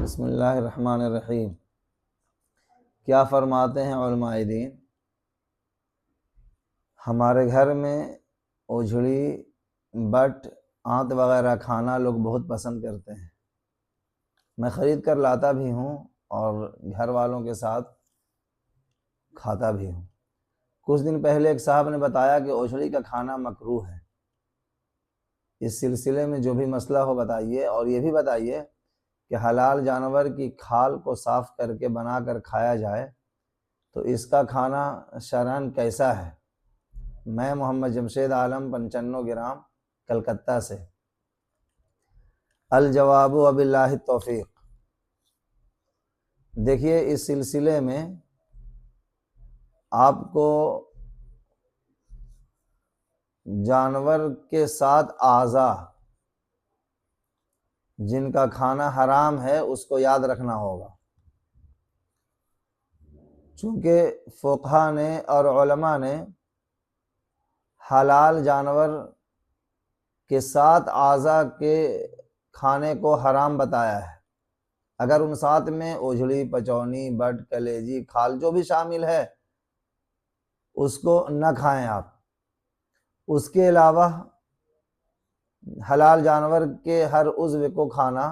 بسم اللہ الرحمن الرحیم۔ کیا فرماتے ہیں علماء دین؟ ہمارے گھر میں اجڑی، بٹ، آنت وغیرہ کھانا لوگ بہت پسند کرتے ہیں۔ میں خرید کر لاتا بھی ہوں اور گھر والوں کے ساتھ کھاتا بھی ہوں۔ کچھ دن پہلے ایک صاحب نے بتایا کہ اجڑی کا کھانا مکروہ ہے۔ اس سلسلے میں جو بھی مسئلہ ہو بتائیے، اور یہ بھی بتائیے کہ حلال جانور کی کھال کو صاف کر کے بنا کر کھایا جائے تو اس کا کھانا شرعاً کیسا ہے؟ میں محمد جمشید عالم 95 گرام کلکتہ سے۔ الجواب وباللہ التوفیق۔ دیکھیے، اس سلسلے میں آپ کو جانور کے 7 اعضاء جن کا کھانا حرام ہے اس کو یاد رکھنا ہوگا، چونکہ فقہا نے اور علماء نے حلال جانور کے 7 اعضاء کے کھانے کو حرام بتایا ہے۔ اگر ان 7 میں اجڑی، پچونی، بٹ، کلیجی، کھال جو بھی شامل ہے اس کو نہ کھائیں آپ۔ اس کے علاوہ حلال جانور کے ہر عضو کو کھانا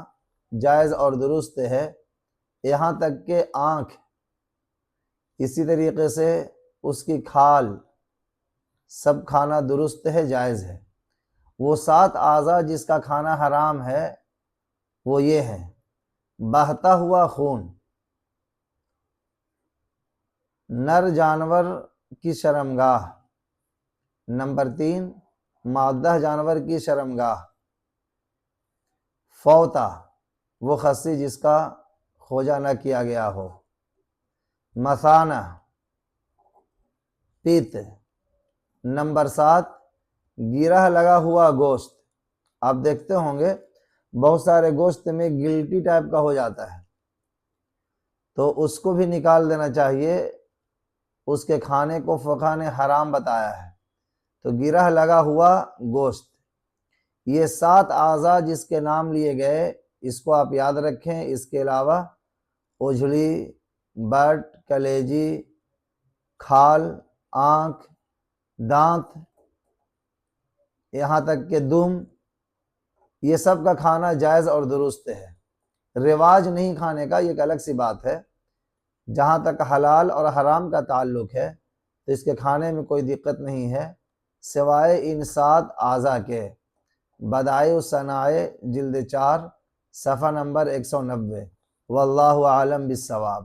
جائز اور درست ہے، یہاں تک کہ آنکھ، اسی طریقے سے اس کی کھال، سب کھانا درست ہے، جائز ہے۔ وہ 7 اعضاء جس کا کھانا حرام ہے وہ یہ ہے: بہتا ہوا خون، نر جانور کی شرمگاہ، نمبر 3 مادہ جانور کی شرمگاہ، فوطہ، وہ خصی جس کا کھوجا نہ کیا گیا ہو، مثانہ، پیت، نمبر 7 گرہ لگا ہوا گوشت۔ آپ دیکھتے ہوں گے بہت سارے گوشت میں گلٹی ٹائپ کا ہو جاتا ہے، تو اس کو بھی نکال دینا چاہیے۔ اس کے کھانے کو فقہ نے حرام بتایا ہے۔ تو گرہ لگا ہوا گوشت، یہ 7 اعضاء جس کے نام لیے گئے اس کو آپ یاد رکھیں۔ اس کے علاوہ اجڑی، بٹ، کلیجی، کھال، آنکھ، دانت، یہاں تک کہ دم، یہ سب کا کھانا جائز اور درست ہے۔ رواج نہیں کھانے کا، یہ ایک الگ سی بات ہے۔ جہاں تک حلال اور حرام کا تعلق ہے تو اس کے کھانے میں کوئی دقت نہیں ہے، سوائے ان 7 اعضاء کے۔ بدائع الصنائع جلد 4 صفحہ نمبر 190۔ واللہ اعلم بالصواب۔